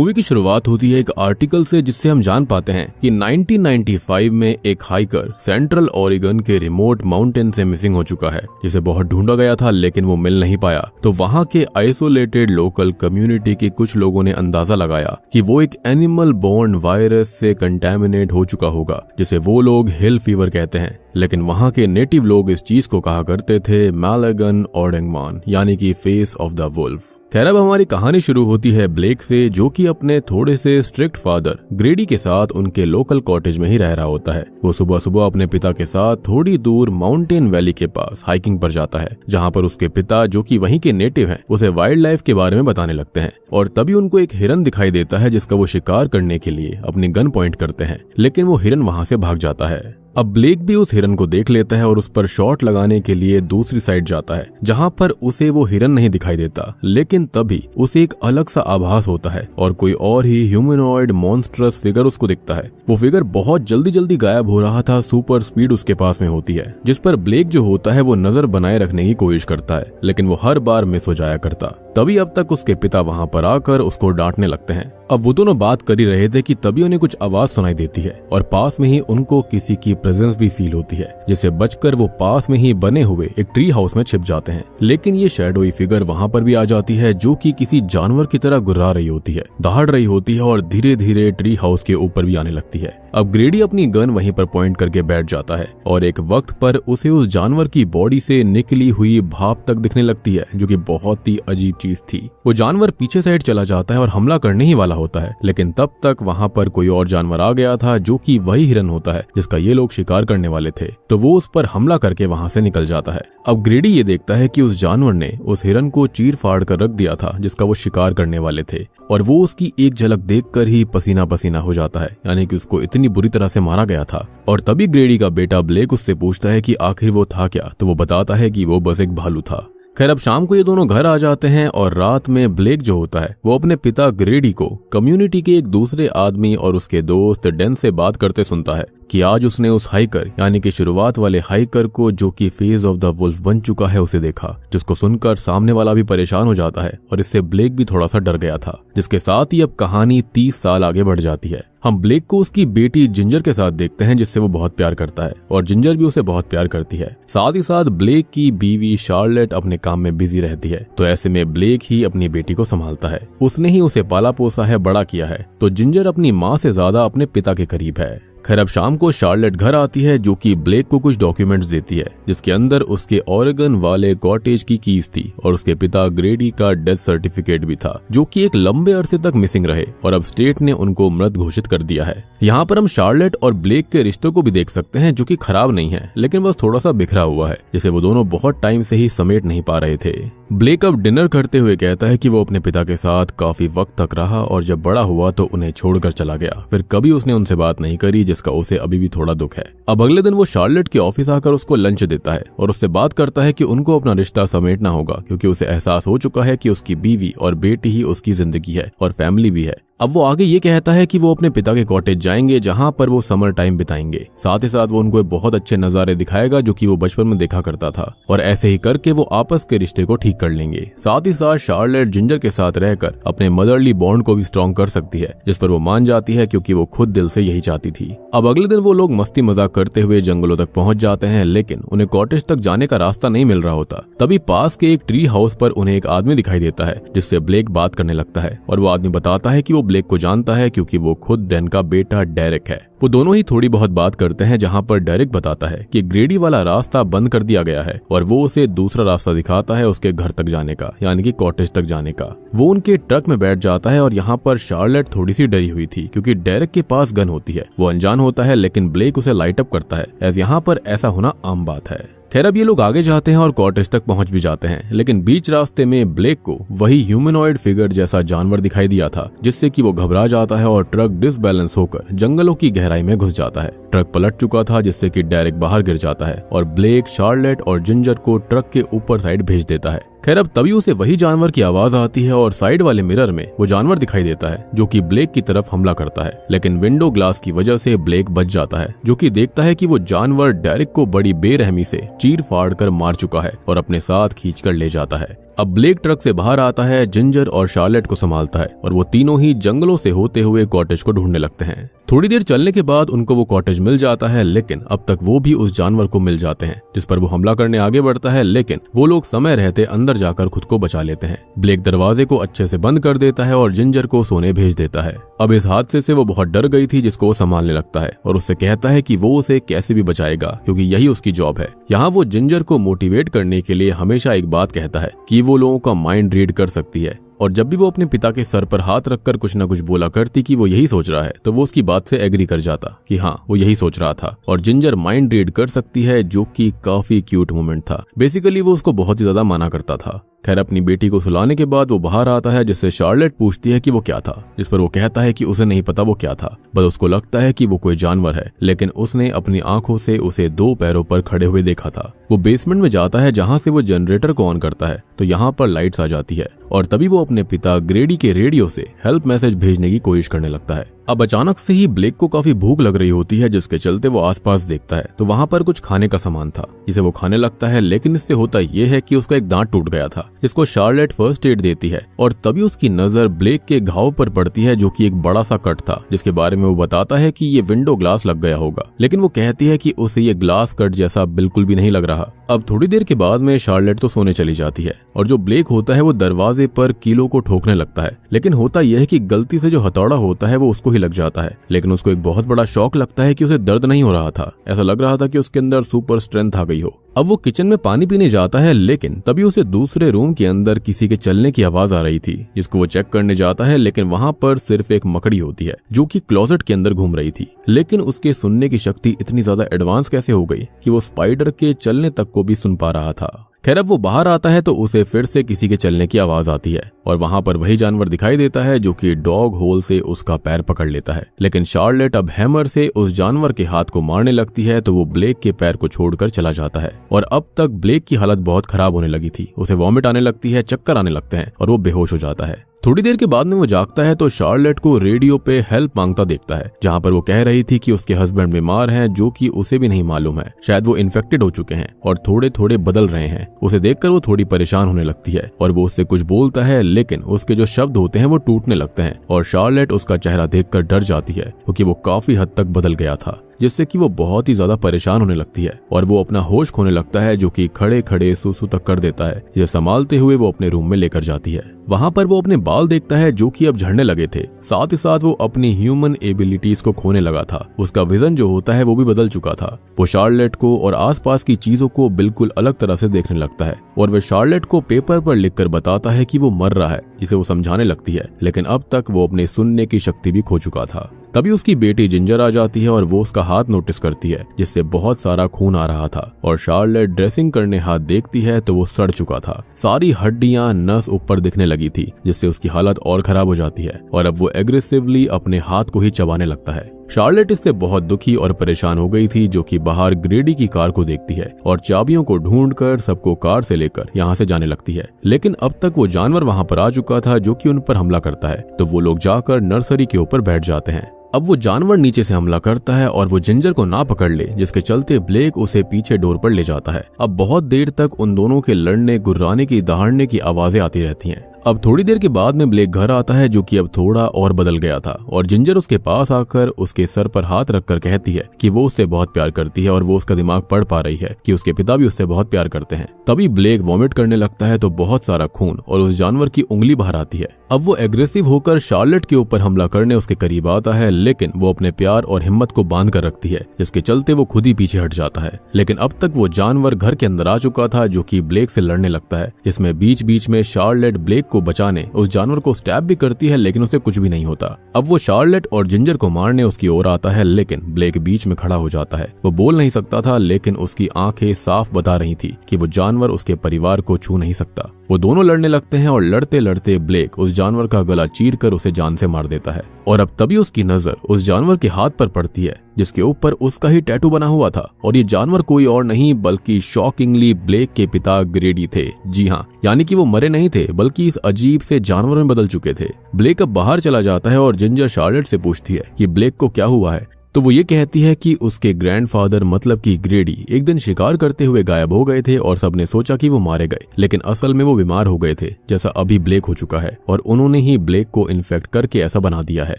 Movie की शुरुआत होती है एक आर्टिकल से जिससे हम जान पाते हैं कि 1995 में एक हाइकर सेंट्रल ओरेगन के रिमोट माउंटेन से मिसिंग हो चुका है, जिसे बहुत ढूंढा गया था लेकिन वो मिल नहीं पाया। तो वहां के आइसोलेटेड लोकल कम्युनिटी के कुछ लोगों ने अंदाजा लगाया कि वो एक एनिमल बोर्न वायरस से कंटेमिनेट हो चुका होगा, जिसे वो लोग हिल फीवर कहते हैं। लेकिन वहां के नेटिव लोग इस चीज को कहा करते थे मैलेगन ओडेंगमान, यानी कि फेस ऑफ द वुल्फ। खैर, अब हमारी कहानी शुरू होती है ब्लेक से, जो कि अपने थोड़े से स्ट्रिक्ट फादर ग्रेडी के साथ उनके लोकल कॉटेज में ही रह रहा होता है। वो सुबह सुबह अपने पिता के साथ थोड़ी दूर माउंटेन वैली के पास हाइकिंग पर जाता है, जहाँ पर उसके पिता, जो कि वहीं के नेटिव हैं, उसे वाइल्ड लाइफ के बारे में बताने लगते हैं। और तभी उनको एक हिरन दिखाई देता है जिसका वो शिकार करने के लिए अपनी गन पॉइंट करते हैं, लेकिन वो हिरन वहां से भाग जाता है। अब ब्लेक भी उस हिरन को देख लेता है और उस पर शॉट लगाने के लिए दूसरी साइड जाता है, जहां पर उसे वो हिरन नहीं दिखाई देता। लेकिन तभी उसे एक अलग सा आभास होता है और कोई और ही ह्यूमनॉइड मॉन्स्ट्रस फिगर उसको दिखता है। वो फिगर बहुत जल्दी जल्दी गायब हो रहा था, सुपर स्पीड उसके पास में होती है, जिस पर ब्लेक जो होता है वो नजर बनाए रखने की कोशिश करता है, लेकिन वो हर बार मिस हो जाया करता। तभी अब तक उसके पिता वहां पर आकर उसको डांटने लगते हैं। अब वो दोनों बात कर ही रहे थे कि तभी उन्हें कुछ आवाज सुनाई देती है और पास में ही उनको किसी की प्रेजेंस भी फील होती है, जिससे बचकर वो पास में ही बने हुए एक ट्री हाउस में छिप जाते हैं। लेकिन ये शैडोई फिगर वहां पर भी आ जाती है, जो कि किसी जानवर की तरह गुर्रा रही होती है, दहाड़ रही होती है और धीरे धीरे ट्री हाउस के ऊपर भी आने लगती है। अब ग्रेडी अपनी गन वहीं पर पॉइंट करके बैठ जाता है और एक वक्त पर उसे उस जानवर की बॉडी से निकली हुई भाप तक दिखने लगती है, जो कि बहुत ही अजीब चीज थी। वो जानवर पीछे साइड चला जाता है और हमला करने ही वाला होता है, लेकिन तब तक वहां पर कोई और जानवर आ गया था, जो कि वही हिरन होता है जिसका ये लोग शिकार करने वाले थे। तो वो उस पर हमला करके वहां से निकल जाता है। अब ग्रेडी ये देखता है कि उस जानवर ने उस हिरन को चीर फाड़ कर रख दिया था जिसका वो शिकार करने वाले थे, और वो उसकी एक झलक देखकर ही पसीना पसीना हो जाता है, यानी कि उसको इतनी बुरी तरह से मारा गया था। और तभी ग्रेडी का बेटा ब्लेक उससे पूछता है कि आखिर वो था क्या, तो वो बताता है कि वो बस एक भालू था। खैर, अब शाम को ये दोनों घर आ जाते हैं और रात में ब्लेक जो होता है वो अपने पिता ग्रेडी को कम्युनिटी के एक दूसरे आदमी और उसके दोस्त डेन से बात करते सुनता है कि आज उसने उस हाइकर, यानी कि शुरुआत वाले हाइकर को, जो कि फेस ऑफ द वुल्फ बन चुका है, उसे देखा। जिसको सुनकर सामने वाला भी परेशान हो जाता है और इससे ब्लेक भी थोड़ा सा डर गया था। जिसके साथ ही अब कहानी 30 साल आगे बढ़ जाती है। हम ब्लेक को उसकी बेटी जिंजर के साथ देखते हैं, जिससे वो बहुत प्यार करता है और जिंजर भी उसे बहुत प्यार करती है। साथ ही साथ ब्लेक की बीवी शार्लेट अपने काम में बिजी रहती है, तो ऐसे में ब्लेक ही अपनी बेटी को संभालता है। उसने ही उसे पाला पोसा है, बड़ा किया है, तो जिंजर अपनी माँ से ज्यादा अपने पिता के करीब है। खैर, अब शाम को शार्लेट घर आती है, जो कि ब्लेक को कुछ डॉक्यूमेंट्स देती है, जिसके अंदर उसके ओरेगन वाले कॉटेज की कीज थी और उसके पिता ग्रेडी का डेथ सर्टिफिकेट भी था, जो कि एक लंबे अरसे तक मिसिंग रहे और अब स्टेट ने उनको मृत घोषित कर दिया है। यहाँ पर हम शार्लेट और ब्लेक के रिश्तों को भी देख सकते हैं, जो कि खराब नहीं है, लेकिन बस थोड़ा सा बिखरा हुआ है, जिसे वो दोनों बहुत टाइम से ही समेट नहीं पा रहे थे। ब्लेक अब डिनर करते हुए कहता है कि वो अपने पिता के साथ काफी वक्त तक रहा और जब बड़ा हुआ तो उन्हें छोड़कर चला गया। फिर कभी उसने उनसे बात नहीं करी, जिसका उसे अभी भी थोड़ा दुख है। अब अगले दिन वो शार्लेट के ऑफिस आकर उसको लंच देता है और उससे बात करता है कि उनको अपना रिश्ता समेटना होगा, क्योंकि उसे एहसास हो चुका है कि उसकी बीवी और बेटी ही उसकी जिंदगी है और फैमिली भी है। अब वो आगे ये कहता है कि वो अपने पिता के कॉटेज जाएंगे, जहां पर वो समर टाइम बिताएंगे। साथ ही साथ वो उनको बहुत अच्छे नजारे दिखाएगा, जो कि वो बचपन में देखा करता था, और ऐसे ही करके वो आपस के रिश्ते को ठीक कर लेंगे। साथ ही साथ शार्लेट जिंजर के साथ रहकर अपने मदरली बॉन्ड को भी स्ट्रॉन्ग कर सकती है, जिस पर वो मान जाती है, क्योंकि वो खुद दिल से यही चाहती थी। अब अगले दिन वो लोग मस्ती मजाक करते हुए जंगलों तक पहुंच जाते हैं, लेकिन उन्हें कॉटेज तक जाने का रास्ता नहीं मिल रहा होता। तभी पास के एक ट्री हाउस पर उन्हें एक आदमी दिखाई देता है, जिससे ब्लेक बात करने लगता है, और वो आदमी बताता है कि वो ब्लेक को जानता है, क्योंकि वो खुद डेन का बेटा डेरेक है। वो दोनों ही थोड़ी बहुत बात करते हैं, जहां पर डेरेक बताता है कि ग्रेडी वाला रास्ता बंद कर दिया गया है और वो उसे दूसरा रास्ता दिखाता है उसके घर तक जाने का, यानी कि कॉटेज तक जाने का। वो उनके ट्रक में बैठ जाता है और यहाँ पर शार्लेट थोड़ी सी डरी हुई थी, क्योंकि डेरेक के पास गन होती है। वो अनजान होता है, लेकिन ब्लेक उसे लाइट अप करता है, एज यहाँ पर ऐसा होना आम बात है। खैर, अब ये लोग आगे जाते हैं और कॉटेज तक पहुंच भी जाते हैं, लेकिन बीच रास्ते में ब्लेक को वही ह्यूमनॉइड फिगर जैसा जानवर दिखाई दिया था, जिससे कि वो घबरा जाता है और ट्रक डिसबैलेंस होकर जंगलों की गहराई में घुस जाता है। ट्रक पलट चुका था, जिससे कि डेरेक बाहर गिर जाता है और ब्लेक, शार्लेट और जिंजर को ट्रक के ऊपर साइड भेज देता है। खैर अब तभी उसे वही जानवर की आवाज आती है और साइड वाले मिरर में वो जानवर दिखाई देता है जो कि ब्लेक की तरफ हमला करता है, लेकिन विंडो ग्लास की वजह से ब्लेक बच जाता है, जो कि देखता है कि वो जानवर डेरिक को बड़ी बेरहमी से चीर फाड़ कर मार चुका है और अपने साथ खींचकर ले जाता है। अब ब्लेक ट्रक से बाहर आता है, जिंजर और शार्लेट को संभालता है और वो तीनों ही जंगलों से होते हुए कॉटेज को ढूंढने लगते हैं। थोड़ी देर चलने के बाद उनको वो कॉटेज मिल जाता है, लेकिन अब तक वो भी उस जानवर को मिल जाते हैं जिस पर वो हमला करने आगे बढ़ता है, लेकिन वो लोग समय रहते अंदर जाकर खुद को बचा लेते हैं। ब्लेक दरवाजे को अच्छे से बंद कर देता है और जिंजर को सोने भेज देता है। अब इस हादसे से वो बहुत डर गई थी, जिसको वो संभालने लगता है और उससे कहता है कि वो उसे कैसे भी बचाएगा क्योंकि यही उसकी जॉब है। यहाँ वो जिंजर को मोटिवेट करने के लिए हमेशा एक बात कहता है कि वो लोगों का माइंड रीड कर सकती है, और जब भी वो अपने पिता के सर पर हाथ रखकर कुछ न कुछ बोला करती कि वो यही सोच रहा है, तो वो उसकी बात से एग्री कर जाता कि हाँ वो यही सोच रहा था। और जिंजर माइंड रीड कर सकती है, जो कि काफी क्यूट मोमेंट था। बेसिकली वो उसको बहुत ही ज्यादा माना करता था। खैर अपनी बेटी को सुलाने के बाद वो बाहर आता है, जिससे शार्लेट पूछती है कि वो क्या था, जिस पर वो कहता है कि उसे नहीं पता वो क्या था, बस उसको लगता है कि वो कोई जानवर है, लेकिन उसने अपनी आंखों से उसे 2 पैरों पर खड़े हुए देखा था। वो बेसमेंट में जाता है जहां से वो जनरेटर को ऑन करता है, तो यहाँ पर लाइट्स आ जाती है और तभी वो अपने पिता ग्रेडी के रेडियो से हेल्प मैसेज भेजने की कोशिश करने लगता है। अब अचानक से ही ब्लेक को काफी भूख लग रही होती है, जिसके चलते वो आसपास देखता है तो वहां पर कुछ खाने का सामान था, जिसे वो खाने लगता है, लेकिन इससे होता यह है कि उसका एक दांत टूट गया था, जिसको शार्लेट फर्स्ट एड देती है और तभी उसकी नजर ब्लेक के घाव पर पड़ती है, जो कि एक बड़ा सा कट था, जिसके बारे में वो बताता है कि ये विंडो ग्लास लग गया होगा, लेकिन वो कहती है कि उसे ये ग्लास कट जैसा बिल्कुल भी नहीं लग रहा। अब थोड़ी देर के बाद में शार्लेट तो सोने चली जाती है और जो ब्लेक होता है वो दरवाजे पर कीलों को ठोकने लगता है, लेकिन होता यह है कि गलती से जो हथौड़ा होता है वो उसको ही लग जाता है, लेकिन उसको एक बहुत बड़ा शॉक लगता है कि उसे दर्द नहीं हो रहा था। ऐसा लग रहा था कि उसके अंदर सुपर स्ट्रेंथ आ गई हो। अब वो किचन में पानी पीने जाता है, लेकिन तभी उसे दूसरे रूम के अंदर किसी के चलने की आवाज आ रही थी, जिसको वो चेक करने जाता है, लेकिन वहां पर सिर्फ एक मकड़ी होती है जो कि क्लोजेट के अंदर घूम रही थी। लेकिन उसके सुनने की शक्ति इतनी ज्यादा एडवांस कैसे हो गई कि वो स्पाइडर के चलने तक को भी सुन पा रहा था। खैर अब वो बाहर आता है तो उसे फिर से किसी के चलने की आवाज आती है और वहां पर वही जानवर दिखाई देता है, जो कि डॉग होल से उसका पैर पकड़ लेता है। लेकिन शार्लेट अब हैमर से उस जानवर के हाथ को मारने लगती है, तो वो ब्लेक के पैर को छोड़कर चला जाता है और अब तक ब्लेक की हालत बहुत खराब होने लगी थी। उसे वॉमिट आने लगती है, चक्कर आने लगते हैं और वो बेहोश हो जाता है। थोड़ी देर के बाद में वो जागता है तो शार्लेट को रेडियो पे हेल्प मांगता देखता है, जहां पर वो कह रही थी कि उसके हस्बैंड बीमार हैं, जो कि उसे भी नहीं मालूम है, शायद वो इन्फेक्टेड हो चुके हैं और थोड़े थोड़े बदल रहे हैं। उसे देखकर वो थोड़ी परेशान होने लगती है और वो उससे कुछ बोलता है, लेकिन उसके जो शब्द होते हैं वो टूटने लगते हैं और शार्लेट उसका चेहरा देखकर डर जाती है, क्योंकि वो काफी हद तक बदल गया था, जिससे कि वो बहुत ही ज्यादा परेशान होने लगती है और वो अपना होश खोने लगता है, जो कि खड़े खड़े सुसु तक कर देता है। यह संभालते हुए वो अपने रूम में लेकर जाती है। वहां पर वो अपने बाल देखता है, जो कि अब झड़ने लगे थे। साथ ही साथ वो अपनी ह्यूमन एबिलिटीज को खोने लगा था। उसका विजन जो होता है वो भी बदल चुका था। वो शार्लेट को और आसपास की चीजों को बिल्कुल अलग तरह से देखने लगता है और वह शार्लेट को पेपर पर लिखकर बताता है कि वो मर रहा है, जिसे वो समझाने लगती है, लेकिन अब तक वो अपने सुनने की शक्ति भी खो चुका था। तभी उसकी बेटी जिंजर आ जाती है और वो उसका हाथ नोटिस करती है, जिससे बहुत सारा खून आ रहा था और शार्लेट ड्रेसिंग करने हाथ देखती है तो वो सड़ चुका था। सारी हड्डियां नस ऊपर दिखने लगी थी, जिससे उसकी हालत और खराब हो जाती है और अब वो एग्रेसिवली अपने हाथ को ही चबाने लगता है। शार्लेट इससे बहुत दुखी और परेशान हो गई थी, जो कि बाहर ग्रेडी की कार को देखती है और चाबियों को ढूंढकर सबको कार से लेकर यहाँ से जाने लगती है। लेकिन अब तक वो जानवर वहां पर आ चुका था, जो कि उन पर हमला करता है, तो वो लोग जाकर नर्सरी के ऊपर बैठ जाते हैं। अब वो जानवर नीचे से हमला करता है और वो जिंजर को ना पकड़ ले, जिसके चलते ब्लेक उसे पीछे डोर पर ले जाता है। अब बहुत देर तक उन दोनों के लड़ने, गुर्राने की, दहाड़ने की आवाजें आती रहती हैं। अब थोड़ी देर के बाद में ब्लेक घर आता है, जो कि अब थोड़ा और बदल गया था और जिंजर उसके पास आकर उसके सर पर हाथ रखकर कहती है कि वो उससे बहुत प्यार करती है और वो उसका दिमाग पढ़ पा रही है कि उसके पिता भी उससे बहुत प्यार करते हैं। तभी ब्लेक वॉमिट करने लगता है तो बहुत सारा खून और उस जानवर की उंगली बाहर आती है। अब वो एग्रेसिव होकर शार्लेट के ऊपर हमला करने उसके करीब आता है, लेकिन वो अपने प्यार और हिम्मत को बांध कर रखती है, जिसके चलते वो खुद ही पीछे हट जाता है। लेकिन अब तक वो जानवर घर के अंदर आ चुका था, जो कि ब्लेक से लड़ने लगता है। इसमें बीच बीच में शार्लेट ब्लेक को बचाने उस जानवर को स्टैब भी करती है, लेकिन उसे कुछ भी नहीं होता। अब वो शार्लेट और जिंजर को मारने उसकी ओर आता है, लेकिन ब्लेक बीच में खड़ा हो जाता है। वो बोल नहीं सकता था, लेकिन उसकी आंखें साफ बता रही थी कि वो जानवर उसके परिवार को छू नहीं सकता। वो दोनों लड़ने लगते हैं और लड़ते लड़ते ब्लेक उस जानवर का गला चीर कर उसे जान से मार देता है। और अब तभी उसकी नजर उस जानवर के हाथ पर पड़ती है जिसके ऊपर उसका ही टैटू बना हुआ था, और ये जानवर कोई और नहीं बल्कि शॉकिंगली ब्लेक के पिता ग्रेडी थे। जी हाँ, यानी कि वो मरे नहीं थे बल्कि इस अजीब से जानवर में बदल चुके थे। ब्लेक अब बाहर चला जाता है और जिंजर शार्लेट से पूछती है कि ब्लेक को क्या हुआ है, तो वो ये कहती है कि उसके ग्रैंडफादर मतलब कि ग्रेडी एक दिन शिकार करते हुए गायब हो गए थे और सबने सोचा कि वो मारे गए, लेकिन असल में वो बीमार हो गए थे जैसा अभी ब्लेक हो चुका है, और उन्होंने ही ब्लेक को इन्फेक्ट करके ऐसा बना दिया है।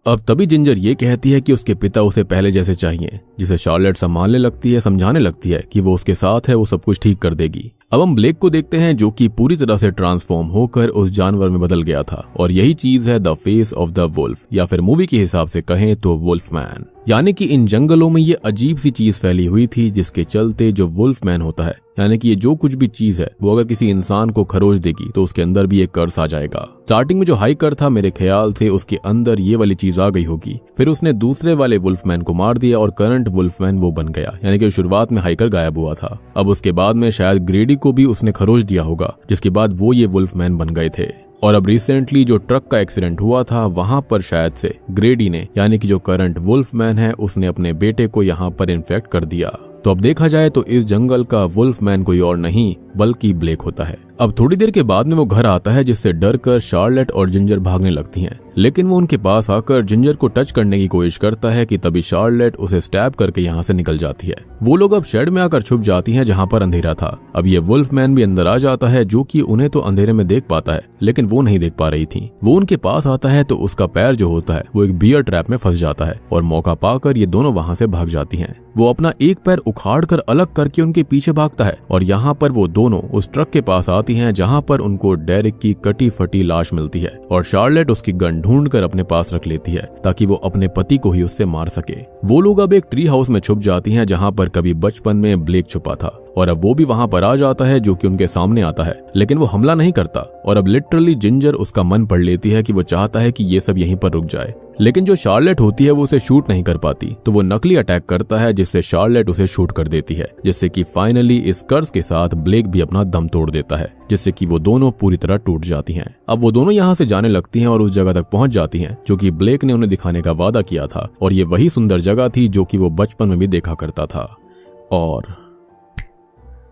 अब तभी जिंजर ये कहती है कि उसके पिता उसे पहले जैसे चाहिए, जिसे शार्लेट संभालने लगती है, समझाने लगती है कि वो उसके साथ है, वो सब कुछ ठीक कर देगी। अब हम ब्लेक को देखते हैं जो कि पूरी तरह से ट्रांसफॉर्म होकर उस जानवर में बदल गया था, और यही चीज है the face of the wolf, या फिर मूवी के हिसाब से कहें तो वुल्फमैन। यानी कि इन जंगलों में ये अजीब सी चीज फैली हुई थी जिसके चलते जो वुल्फमैन होता है, यानी कि ये जो कुछ भी चीज है वो अगर किसी इंसान को खरोच देगी तो उसके अंदर भी एक कर्स आ जाएगा। स्टार्टिंग में जो हाइकर था मेरे ख्याल से उसके अंदर ये वाली चीज आ गई होगी, फिर उसने दूसरे वाले वुल्फमैन को मार दिया और करंट वुल्फमैन वो बन गया, यानी कि शुरुआत में हाइकर गायब हुआ था। अब उसके बाद में शायद ग्रेडी को भी उसने खरोच दिया होगा, जिसके बाद वो ये वुल्फमैन बन गए थे। और अब रिसेंटली जो ट्रक का एक्सीडेंट हुआ था वहां पर शायद से ग्रेडी ने, यानी कि जो करंट वुल्फमैन है, उसने अपने बेटे को यहाँ पर इन्फेक्ट कर दिया। तो अब देखा जाए तो इस जंगल का वुल्फमैन कोई और नहीं बल्कि ब्लेक होता है। अब थोड़ी देर के बाद में वो घर आता है जिससे डर कर शार्लेट और जिंजर भागने लगती हैं, लेकिन वो उनके पास आकर जिंजर को टच करने की कोशिश करता है कि तभी शार्लेट उसे स्टैब करके यहाँ से निकल जाती है। वो लोग अब शेड में आकर छुप जाती हैं जहाँ पर अंधेरा था। अब ये वुल्फमैन भी अंदर आ जाता है जो कि उन्हें तो अंधेरे में देख पाता है लेकिन वो नहीं देख पा रही थी। वो उनके पास आता है तो उसका पैर जो होता है वो एक बियर ट्रैप में फंस जाता है और मौका पाकर ये दोनों वहां से भाग जाती हैं। वो अपना एक पैर उखाड़ कर अलग करके उनके पीछे भागता है और यहाँ पर वो दोनों उस ट्रक के पास आती हैं जहाँ पर उनको डेरिक की कटी फटी लाश मिलती है और शार्लेट उसकी गन ढूंढकर अपने पास रख लेती है ताकि वो अपने पति को ही उससे मार सके। वो लोग अब एक ट्री हाउस में छुप जाती हैं जहाँ पर कभी बचपन में ब्लेक छुपा था और अब वो भी वहां पर आ जाता है जो कि उनके सामने आता है, लेकिन वो हमला नहीं करता। और अब लिटरली जिंजर उसका मन पढ़ लेती है कि वो चाहता है कि ये सब यहीं पर रुक जाए, लेकिन जो शार्लेट होती है वो उसे शूट नहीं कर पाती, तो वो नकली अटैक करता है जिससे शार्लेट उसे शूट कर देती है, जिससे कि फाइनली इस कर्ज के साथ ब्लेक भी अपना दम तोड़ देता है, जिससे कि वो दोनों पूरी तरह टूट जाती हैं। अब वो दोनों यहाँ से जाने लगती हैं और उस जगह तक पहुंच जाती हैं जो कि ब्लेक ने उन्हें दिखाने का वादा किया था, और ये वही सुंदर जगह थी जो कि वो बचपन में भी देखा करता था। और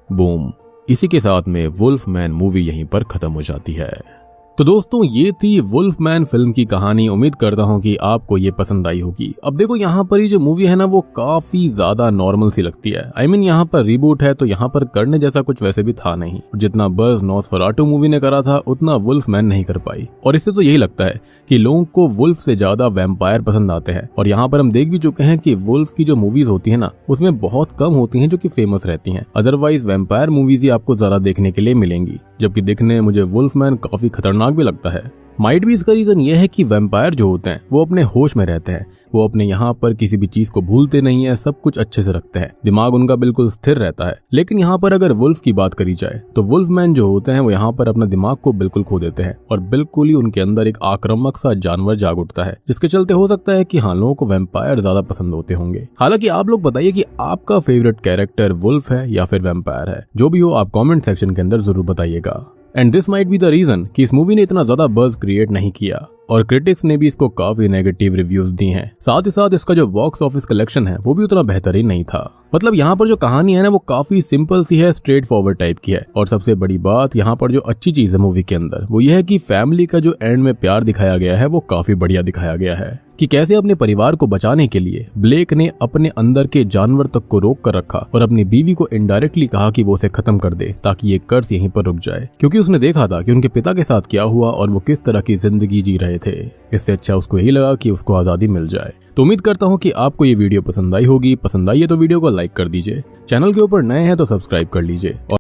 बूम, इसी के साथ में वुल्फमैन मूवी यहीं पर खत्म हो जाती है। तो दोस्तों ये थी वुल्फमैन फिल्म की कहानी। उम्मीद करता हूँ कि आपको ये पसंद आई होगी। अब देखो यहाँ पर ये जो मूवी है ना वो काफी ज्यादा नॉर्मल सी लगती है। आई मीन यहाँ पर रीबूट है तो यहाँ पर करने जैसा कुछ वैसे भी था नहीं। जितना बज़ नॉसफेराटू मूवी ने करा था उतना वुल्फमैन नहीं कर पाई, और इससे तो यही लगता है कि लोगों को वुल्फ से ज्यादा वैम्पायर पसंद आते हैं। और यहाँ पर हम देख भी चुके हैं कि वुल्फ की जो मूवीज होती है ना उसमें बहुत कम होती हैं जो कि फेमस रहती हैं। अदरवाइज वैम्पायर मूवीज ही आपको ज्यादा देखने के लिए मिलेंगी, जबकि दिखने में मुझे वुल्फमैन काफी खतरनाक भी लगता है। माइट भी इसका रीजन ये है कि वैम्पायर जो होते हैं वो अपने होश में रहते हैं, वो अपने यहाँ पर किसी भी चीज को भूलते नहीं है, सब कुछ अच्छे से रखते हैं, दिमाग उनका बिल्कुल स्थिर रहता है। लेकिन यहाँ पर अगर वुल्फ की बात करी जाए तो वुल्फमैन जो होते हैं वो यहाँ पर अपना दिमाग को बिल्कुल खो देते हैं और बिल्कुल ही उनके अंदर एक आक्रामक सा जानवर जाग उठता है, जिसके चलते हो सकता है कि हाँ लोगों को वैम्पायर ज्यादा पसंद होते होंगे। हालांकि आप लोग बताइए कि आपका फेवरेट कैरेक्टर वुल्फ है या फिर वैम्पायर है। जो भी हो आप कॉमेंट सेक्शन के अंदर जरूर बताइएगा। And this might be the reason कि इस मूवी ने इतना ज्यादा बज़ क्रिएट नहीं किया और क्रिटिक्स ने भी इसको काफी नेगेटिव रिव्यूज दी हैं। साथ ही साथ इसका जो बॉक्स ऑफिस कलेक्शन है वो भी उतना बेहतरीन नहीं था। मतलब यहाँ पर जो कहानी है ना वो काफी सिंपल सी है, स्ट्रेट फॉरवर्ड टाइप की है। और सबसे बड़ी बात यहाँ पर जो अच्छी चीज है मूवी के अंदर वो ये है कि फैमिली का जो एंड में प्यार दिखाया गया है वो काफी बढ़िया दिखाया गया है कि कैसे अपने परिवार को बचाने के लिए ब्लेक ने अपने अंदर के जानवर तक को रोक कर रखा और अपनी बीवी को इनडायरेक्टली कहा कि वो उसे खत्म कर दे ताकि ये कर्ज यहीं पर रुक जाए, क्योंकि उसने देखा था कि उनके पिता के साथ क्या हुआ और वो किस तरह की जिंदगी जी रहे थे। इससे अच्छा उसको यही लगा कि उसको आजादी मिल जाए। तो उम्मीद करता हूँ कि आपको ये वीडियो पसंद आई होगी। पसंद आई है तो वीडियो को लाइक कर दीजिए, चैनल के ऊपर नए हैं तो सब्सक्राइब कर लीजिए।